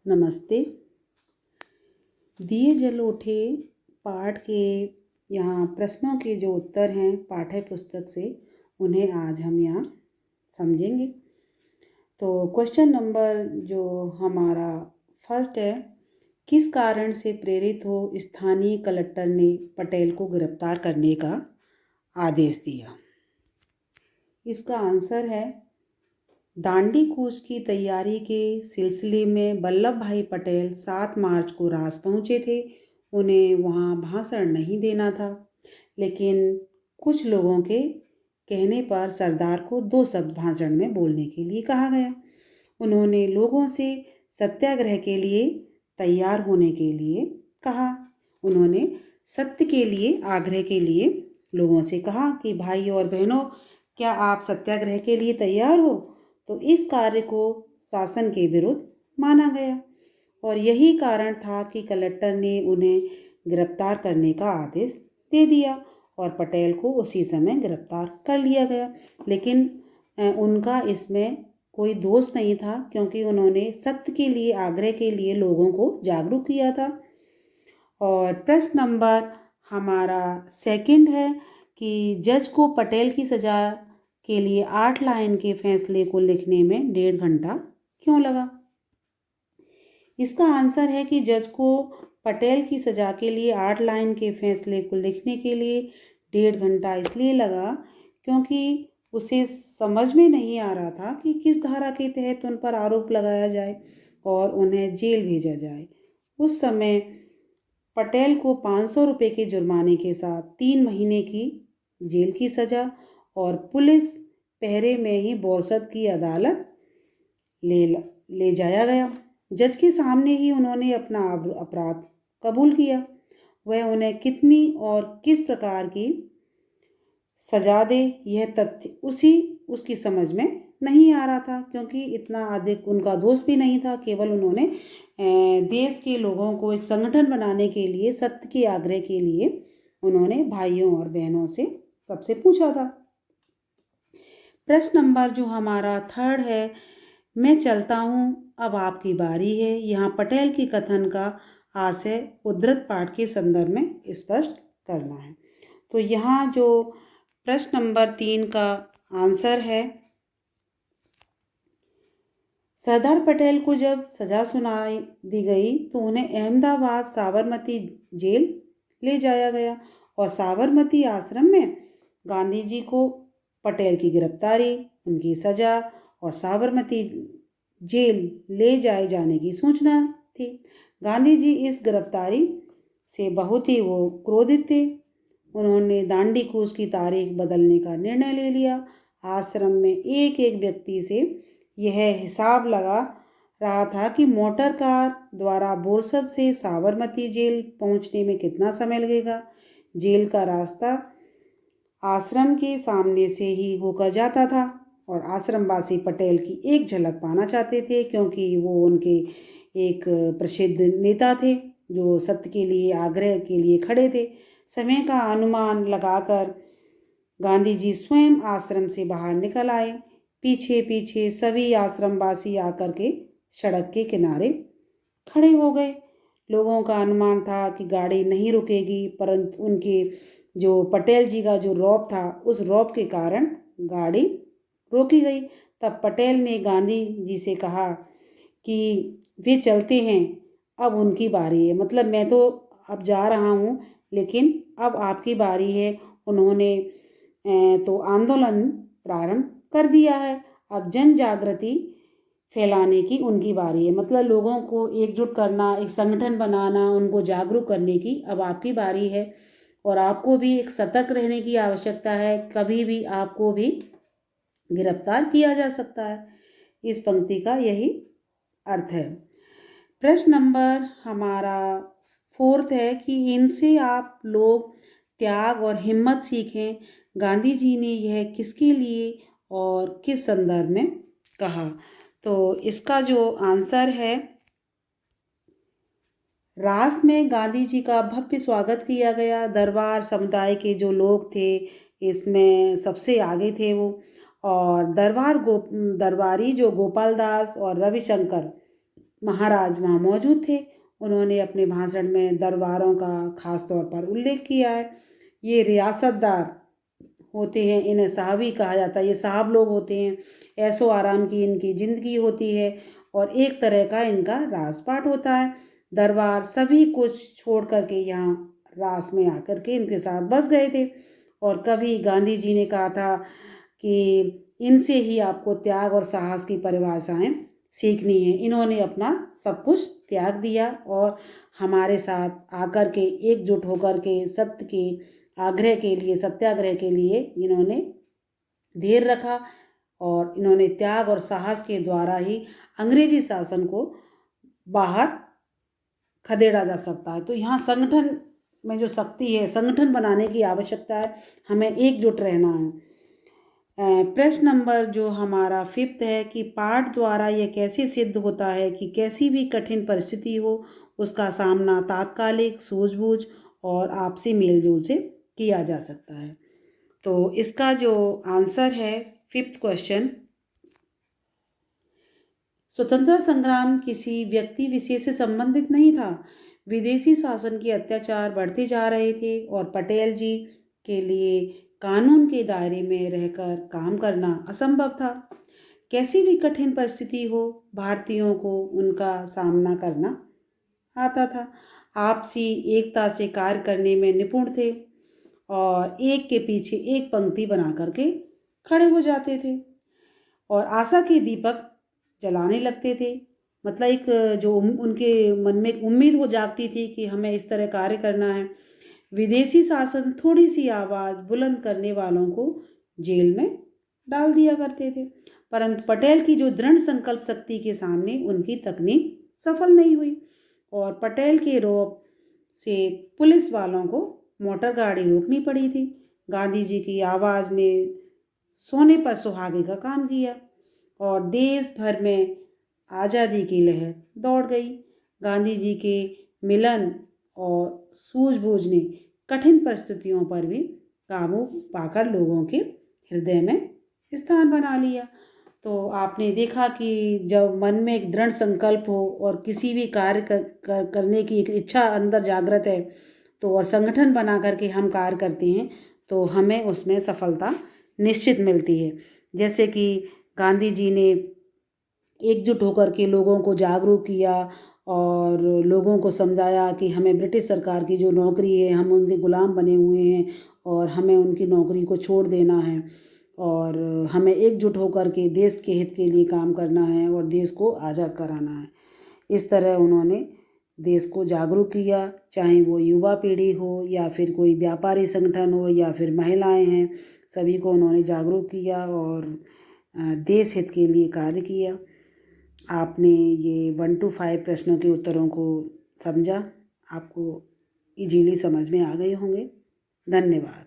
नमस्ते। दिए जल उठे पाठ के यहाँ प्रश्नों के जो उत्तर हैं पाठ्य पुस्तक से, उन्हें आज हम यहाँ समझेंगे। तो क्वेश्चन नंबर जो हमारा फर्स्ट है, किस कारण से प्रेरित हो स्थानीय कलेक्टर ने पटेल को गिरफ्तार करने का आदेश दिया? इसका आंसर है, दांडी कूच की तैयारी के सिलसिले में वल्लभ भाई पटेल 7 मार्च को रास पहुँचे थे। उन्हें वहाँ भाषण नहीं देना था, लेकिन कुछ लोगों के कहने पर सरदार को 2 शब्द भाषण में बोलने के लिए कहा गया। उन्होंने लोगों से सत्याग्रह के लिए तैयार होने के लिए कहा। उन्होंने सत्य के लिए आग्रह के लिए लोगों से कहा कि भाई और बहनों, क्या आप सत्याग्रह के लिए तैयार हो? तो इस कार्य को शासन के विरुद्ध माना गया और यही कारण था कि कलेक्टर ने उन्हें गिरफ्तार करने का आदेश दे दिया और पटेल को उसी समय गिरफ्तार कर लिया गया। लेकिन उनका इसमें कोई दोष नहीं था, क्योंकि उन्होंने सत्य के लिए आग्रह के लिए लोगों को जागरूक किया था। और प्रश्न नंबर हमारा सेकंड है कि जज को पटेल की सज़ा के लिए 8 लाइन के फैसले को लिखने में 1.5 घंटा क्यों लगा? इसका आंसर है कि जज को पटेल की सज़ा के लिए 8 लाइन के फैसले को लिखने के लिए 1.5 घंटा इसलिए लगा क्योंकि उसे समझ में नहीं आ रहा था कि किस धारा के तहत उन पर आरोप लगाया जाए और उन्हें जेल भेजा जाए। उस समय पटेल को 500 रुपये के जुर्माने के साथ 3 महीने की जेल की सज़ा और पुलिस पहरे में ही बोरसद की अदालत ले जाया गया। जज के सामने ही उन्होंने अपना अपराध कबूल किया। वह उन्हें कितनी और किस प्रकार की सजा दे, यह तथ्य उसकी समझ में नहीं आ रहा था, क्योंकि इतना अधिक उनका दोष भी नहीं था। केवल उन्होंने देश के लोगों को एक संगठन बनाने के लिए, सत्य के आग्रह के लिए उन्होंने भाइयों और बहनों से सबसे पूछा था। प्रश्न नंबर जो हमारा थर्ड है, मैं चलता हूँ, अब आपकी बारी है। यहाँ पटेल की कथन का आशय उद्धृत पाठ के संदर्भ में स्पष्ट करना है। तो यहाँ जो प्रश्न नंबर 3 का आंसर है, सरदार पटेल को जब सज़ा सुनाई दी गई तो उन्हें अहमदाबाद साबरमती जेल ले जाया गया और साबरमती आश्रम में गांधी जी को पटेल की गिरफ्तारी, उनकी सज़ा और साबरमती जेल ले जाए जाने की सूचना थी। गांधी जी इस गिरफ्तारी से बहुत ही वो क्रोधित थे। उन्होंने दांडी कूच की तारीख बदलने का निर्णय ले लिया। आश्रम में एक एक व्यक्ति से यह हिसाब लगा रहा था कि मोटर कार द्वारा बोरसद से साबरमती जेल पहुंचने में कितना समय लगेगा। जेल का रास्ता आश्रम के सामने से ही होकर जाता था और आश्रमवासी पटेल की एक झलक पाना चाहते थे, क्योंकि वो उनके एक प्रसिद्ध नेता थे जो सत्य के लिए, आग्रह के लिए खड़े थे। समय का अनुमान लगाकर गांधी जी स्वयं आश्रम से बाहर निकल आए। पीछे पीछे सभी आश्रमवासी आकर के सड़क के किनारे खड़े हो गए। लोगों का अनुमान था कि गाड़ी नहीं रुकेगी, परंतु उनके जो पटेल जी का जो रौब था, उस रौब के कारण गाड़ी रोकी गई। तब पटेल ने गांधी जी से कहा कि वे चलते हैं, अब उनकी बारी है, मतलब मैं तो अब जा रहा हूँ, लेकिन अब आपकी बारी है। उन्होंने तो आंदोलन प्रारंभ कर दिया है। अब जन जागृति फैलाने की उनकी बारी है, मतलब लोगों को एकजुट करना, एक संगठन बनाना, उनको जागरूक करने की अब आपकी बारी है और आपको भी एक सतर्क रहने की आवश्यकता है। कभी भी आपको भी गिरफ्तार किया जा सकता है। इस पंक्ति का यही अर्थ है। प्रश्न नंबर हमारा 4 है कि इनसे आप लोग त्याग और हिम्मत सीखें। गांधी जी ने यह किसके लिए और किस संदर्भ में कहा? तो इसका जो आंसर है, रास में गांधी जी का भव्य स्वागत किया गया। दरबार समुदाय के जो लोग थे, इसमें सबसे आगे थे वो, और दरबारी जो गोपाल दास और रविशंकर महाराज वहाँ मौजूद थे। उन्होंने अपने भाषण में दरबारों का ख़ास तौर पर उल्लेख किया है। ये रियासतदार होते हैं, इन्हें साहबी कहा जाता है। ये साहब लोग होते हैं, ऐशो आराम की इनकी ज़िंदगी होती है और एक तरह का इनका राजपाट होता है। दरबार सभी कुछ छोड़ करके यहाँ रास में आकर के इनके साथ बस गए थे। और कभी गांधी जी ने कहा था कि इनसे ही आपको त्याग और साहस की परिभाषाएं सीखनी है। इन्होंने अपना सब कुछ त्याग दिया और हमारे साथ आकर के एकजुट होकर के सत्य के आग्रह के लिए, सत्याग्रह के लिए इन्होंने धीर रखा और इन्होंने त्याग और साहस के द्वारा ही अंग्रेजी शासन को बाहर खदेड़ा जा सकता है। तो यहाँ संगठन में जो शक्ति है, संगठन बनाने की आवश्यकता है, हमें एकजुट रहना है। प्रश्न नंबर जो हमारा 5th है कि पाठ द्वारा यह कैसे सिद्ध होता है कि कैसी भी कठिन परिस्थिति हो उसका सामना तात्कालिक सूझबूझ और आपसी मेलजोल से किया जा सकता है। तो इसका जो आंसर है 5th क्वेश्चन, स्वतंत्रता संग्राम किसी व्यक्ति विशेष से संबंधित नहीं था। विदेशी शासन के अत्याचार बढ़ते जा रहे थे और पटेल जी के लिए कानून के दायरे में रहकर काम करना असंभव था। कैसी भी कठिन परिस्थिति हो, भारतीयों को उनका सामना करना आता था। आपसी एकता से कार्य करने में निपुण थे और एक के पीछे एक पंक्ति बना करके खड़े हो जाते थे और आशा के दीपक जलाने लगते थे। मतलब एक जो उनके मन में एक उम्मीद वो जागती थी कि हमें इस तरह कार्य करना है। विदेशी शासन थोड़ी सी आवाज़ बुलंद करने वालों को जेल में डाल दिया करते थे, परंतु पटेल की जो दृढ़ संकल्प शक्ति के सामने उनकी तकनीक सफल नहीं हुई और पटेल के रौब से पुलिस वालों को मोटर गाड़ी रोकनी पड़ी थी। गांधी जी की आवाज़ ने सोने पर सुहागे का काम किया और देश भर में आज़ादी की लहर दौड़ गई। गांधी जी के मिलन और सूझबूझ ने कठिन परिस्थितियों पर भी काबू पाकर लोगों के हृदय में स्थान बना लिया। तो आपने देखा कि जब मन में एक दृढ़ संकल्प हो और किसी भी कार्य करने की एक इच्छा अंदर जागृत है तो और संगठन बना करके हम कार्य करते हैं तो हमें उसमें सफलता निश्चित मिलती है। जैसे कि गांधी जी ने एकजुट होकर के लोगों को जागरूक किया और लोगों को समझाया कि हमें ब्रिटिश सरकार की जो नौकरी है, हम उनके गुलाम बने हुए हैं और हमें उनकी नौकरी को छोड़ देना है और हमें एकजुट होकर के देश के हित के लिए काम करना है और देश को आज़ाद कराना है। इस तरह उन्होंने देश को जागरूक किया, चाहे वो युवा पीढ़ी हो या फिर कोई व्यापारी संगठन हो या फिर महिलाएं हैं, सभी को उन्होंने जागरूक किया और देश हित के लिए कार्य किया। आपने ये 1 to 5 प्रश्नों के उत्तरों को समझा, आपको इजीली समझ में आ गए होंगे। धन्यवाद।